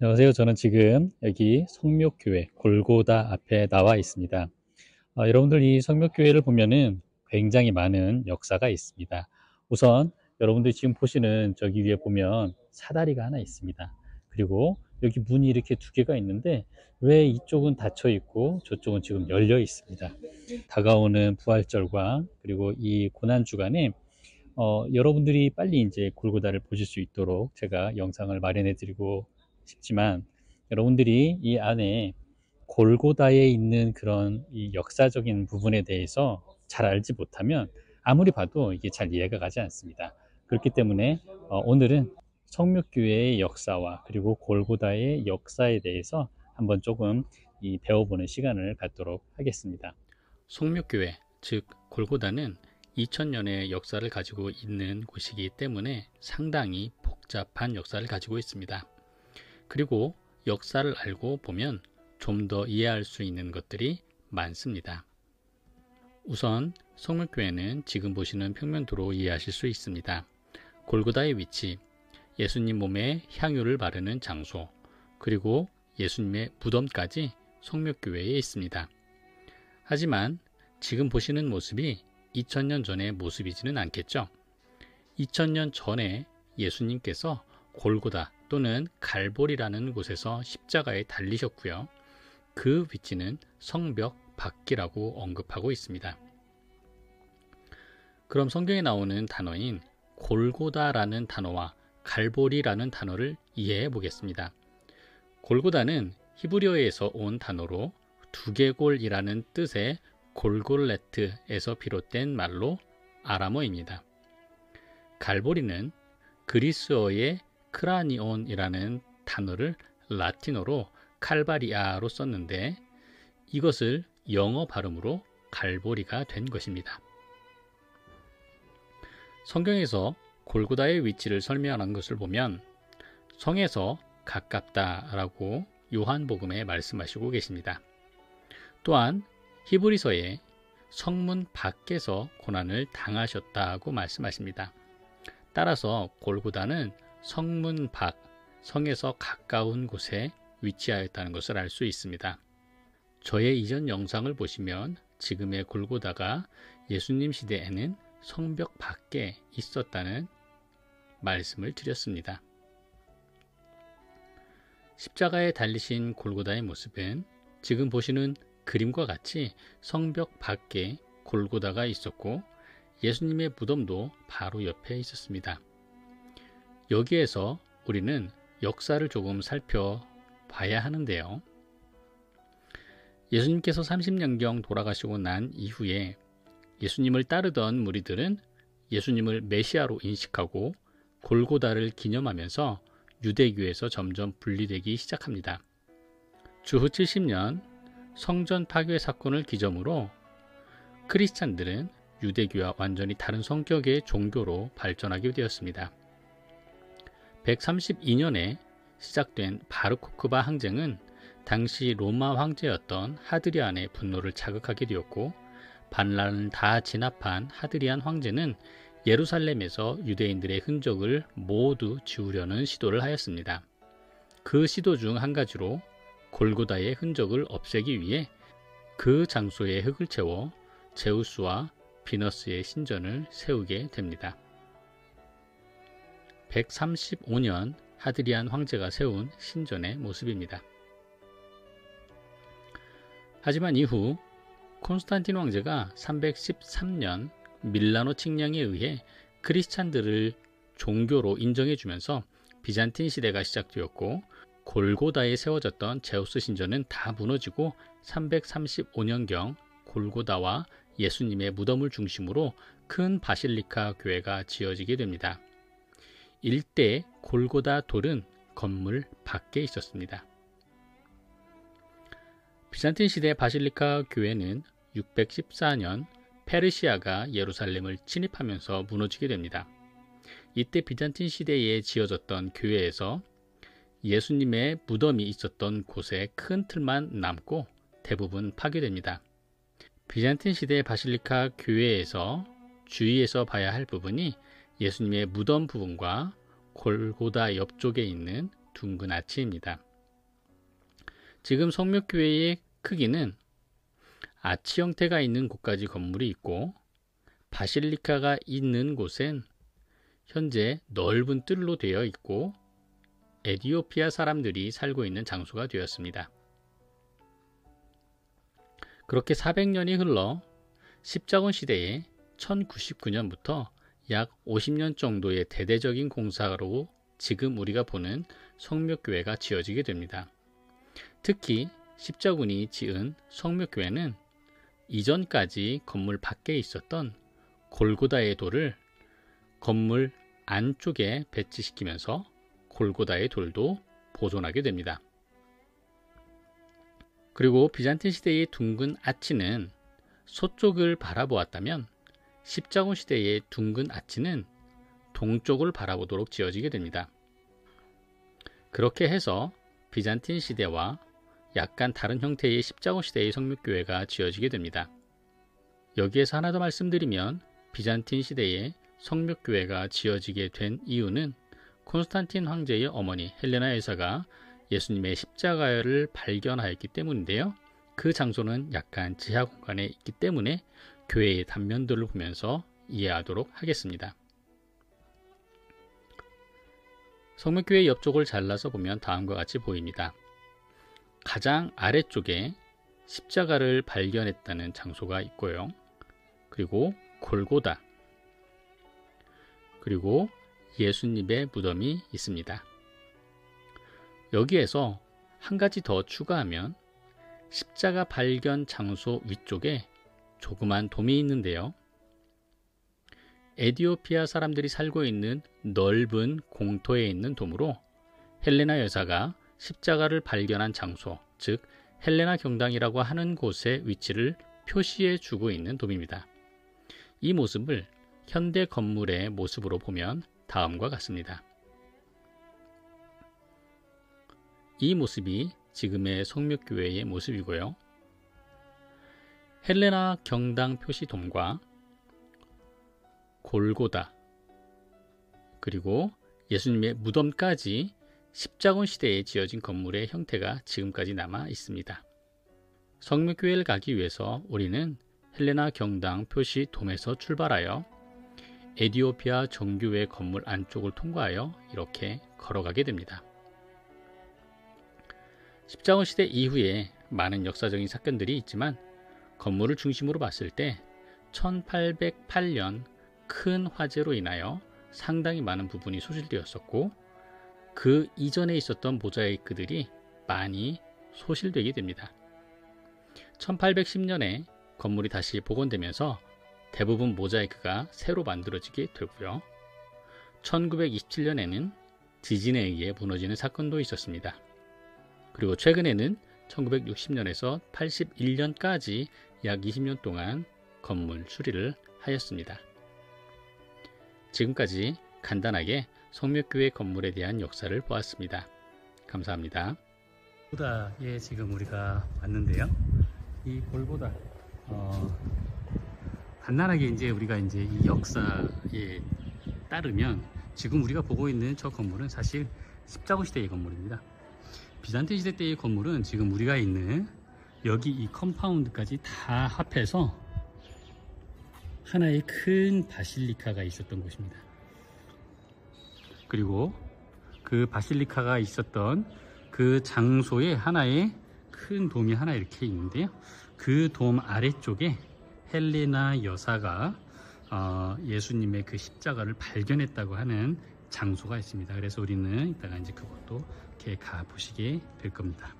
안녕하세요. 저는 지금 여기 성묘교회 골고다 앞에 나와 있습니다. 여러분들 이 성묘교회를 보면은 굉장히 많은 역사가 있습니다. 우선 여러분들이 지금 보시는 저기 위에 보면 사다리가 하나 있습니다. 그리고 여기 문이 이렇게 두 개가 있는데 왜 이쪽은 닫혀 있고 저쪽은 지금 열려 있습니다. 다가오는 부활절과 그리고 이 고난 주간에 여러분들이 빨리 이제 골고다를 보실 수 있도록 제가 영상을 마련해 드리고 싶지만, 여러분들이 이 안에 골고다에 있는 그런 이 역사적인 부분에 대해서 잘 알지 못하면 아무리 봐도 이게 잘 이해가 가지 않습니다. 그렇기 때문에 오늘은 성묘교회의 역사와 그리고 골고다의 역사에 대해서 한번 조금 이 배워보는 시간을 갖도록 하겠습니다. 성묘교회, 즉 골고다는 2000년의 역사를 가지고 있는 곳이기 때문에 상당히 복잡한 역사를 가지고 있습니다. 그리고 역사를 알고 보면 좀 더 이해할 수 있는 것들이 많습니다. 우선 성묘교회는 지금 보시는 평면도로 이해하실 수 있습니다. 골고다의 위치, 예수님 몸에 향유를 바르는 장소, 그리고 예수님의 무덤까지 성묘교회에 있습니다. 하지만 지금 보시는 모습이 2000년 전의 모습이지는 않겠죠. 2000년 전에 예수님께서 골고다 또는 갈보리라는 곳에서 십자가에 달리셨고요. 그 위치는 성벽 밖이라고 언급하고 있습니다. 그럼 성경에 나오는 단어인 골고다라는 단어와 갈보리라는 단어를 이해해 보겠습니다. 골고다는 히브리어에서 온 단어로 두개골이라는 뜻의 골골레트에서 비롯된 말로 아람어입니다. 갈보리는 그리스어의 크라니온이라는 단어를 라틴어로 칼바리아로 썼는데 이것을 영어 발음으로 갈보리가 된 것입니다. 성경에서 골고다의 위치를 설명한 것을 보면 성에서 가깝다라고 요한복음에 말씀하시고 계십니다. 또한 히브리서에 성문 밖에서 고난을 당하셨다고 말씀하십니다. 따라서 골고다는 성문 밖, 성에서 가까운 곳에 위치하였다는 것을 알 수 있습니다. 저의 이전 영상을 보시면 지금의 골고다가 예수님 시대에는 성벽 밖에 있었다는 말씀을 드렸습니다. 십자가에 달리신 골고다의 모습은 지금 보시는 그림과 같이 성벽 밖에 골고다가 있었고 예수님의 무덤도 바로 옆에 있었습니다. 여기에서 우리는 역사를 조금 살펴봐야 하는데요. 예수님께서 30년경 돌아가시고 난 이후에 예수님을 따르던 무리들은 예수님을 메시아로 인식하고 골고다를 기념하면서 유대교에서 점점 분리되기 시작합니다. 주후 70년 성전 파괴 사건을 기점으로 크리스찬들은 유대교와 완전히 다른 성격의 종교로 발전하게 되었습니다. 132년에 시작된 바르코크바 항쟁은 당시 로마 황제였던 하드리안의 분노를 자극하게 되었고 반란을 다 진압한 하드리안 황제는 예루살렘에서 유대인들의 흔적을 모두 지우려는 시도를 하였습니다. 그 시도 중 한 가지로 골고다의 흔적을 없애기 위해 그 장소에 흙을 채워 제우스와 비너스의 신전을 세우게 됩니다. 135년 하드리안 황제가 세운 신전의 모습입니다. 하지만 이후 콘스탄틴 황제가 313년 밀라노 칙령에 의해 크리스찬들을 종교로 인정해주면서 비잔틴 시대가 시작되었고 골고다에 세워졌던 제우스 신전은 다 무너지고 335년경 골고다와 예수님의 무덤을 중심으로 큰 바실리카 교회가 지어지게 됩니다. 일대 골고다 돌은 건물 밖에 있었습니다. 비잔틴 시대 바실리카 교회는 614년 페르시아가 예루살렘을 침입하면서 무너지게 됩니다. 이때 비잔틴 시대에 지어졌던 교회에서 예수님의 무덤이 있었던 곳에 큰 틀만 남고 대부분 파괴됩니다. 비잔틴 시대 바실리카 교회에서 주의해서 봐야 할 부분이 예수님의 무덤 부분과 골고다 옆쪽에 있는 둥근 아치입니다. 지금 성묘교회의 크기는 아치 형태가 있는 곳까지 건물이 있고, 바실리카가 있는 곳엔 현재 넓은 뜰로 되어 있고 에티오피아 사람들이 살고 있는 장소가 되었습니다. 그렇게 400년이 흘러 십자군 시대에 1099년부터 약 50년 정도의 대대적인 공사로 지금 우리가 보는 성묘교회가 지어지게 됩니다. 특히 십자군이 지은 성묘교회는 이전까지 건물 밖에 있었던 골고다의 돌을 건물 안쪽에 배치시키면서 골고다의 돌도 보존하게 됩니다. 그리고 비잔틴 시대의 둥근 아치는 서쪽을 바라보았다면 십자군 시대의 둥근 아치는 동쪽을 바라보도록 지어지게 됩니다. 그렇게 해서 비잔틴 시대와 약간 다른 형태의 십자군 시대의 성묘교회가 지어지게 됩니다. 여기에서 하나 더 말씀드리면 비잔틴 시대에 성묘교회가 지어지게 된 이유는 콘스탄틴 황제의 어머니 헬레나 여사가 예수님의 십자가를 발견하였기 때문인데요. 그 장소는 약간 지하 공간에 있기 때문에 교회의 단면들을 보면서 이해하도록 하겠습니다. 성묘교회 옆쪽을 잘라서 보면 다음과 같이 보입니다. 가장 아래쪽에 십자가를 발견했다는 장소가 있고요. 그리고 골고다, 그리고 예수님의 무덤이 있습니다. 여기에서 한 가지 더 추가하면 십자가 발견 장소 위쪽에 조그만 돔이 있는데요. 에티오피아 사람들이 살고 있는 넓은 공터에 있는 돔으로 헬레나 여사가 십자가를 발견한 장소, 즉 헬레나 경당이라고 하는 곳의 위치를 표시해 주고 있는 돔입니다. 이 모습을 현대 건물의 모습으로 보면 다음과 같습니다. 이 모습이 지금의 성묘교회의 모습이고요. 헬레나 경당 표시돔과 골고다, 그리고 예수님의 무덤까지 십자군 시대에 지어진 건물의 형태가 지금까지 남아 있습니다. 성묘교회를 가기 위해서 우리는 헬레나 경당 표시돔에서 출발하여 에티오피아 정교회 건물 안쪽을 통과하여 이렇게 걸어가게 됩니다. 십자군 시대 이후에 많은 역사적인 사건들이 있지만 건물을 중심으로 봤을 때 1808년 큰 화재로 인하여 상당히 많은 부분이 소실되었었고, 그 이전에 있었던 모자이크들이 많이 소실되게 됩니다. 1810년에 건물이 다시 복원되면서 대부분 모자이크가 새로 만들어지게 되고요. 1927년에는 지진에 의해 무너지는 사건도 있었습니다. 그리고 최근에는 1960년에서 81년까지 약 20년 동안 건물 수리를 하였습니다. 지금까지 간단하게 성묘교회 건물에 대한 역사를 보았습니다. 감사합니다. 골고다에 지금 우리가 왔는데요. 이 골고다, 간단하게 이제 우리가 이제 이 역사에 따르면 지금 우리가 보고 있는 저 건물은 사실 십자군 시대의 건물입니다. 비잔틴 시대 때의 건물은 지금 우리가 있는 여기 이 컴파운드까지 다 합해서 하나의 큰 바실리카가 있었던 곳입니다. 그리고 그 바실리카가 있었던 그 장소에 하나의 큰 돔이 하나 이렇게 있는데요. 그 돔 아래쪽에 헬레나 여사가 예수님의 그 십자가를 발견했다고 하는 장소가 있습니다. 그래서 우리는 이따가 이제 그것도 이렇게 가 보시게 될 겁니다.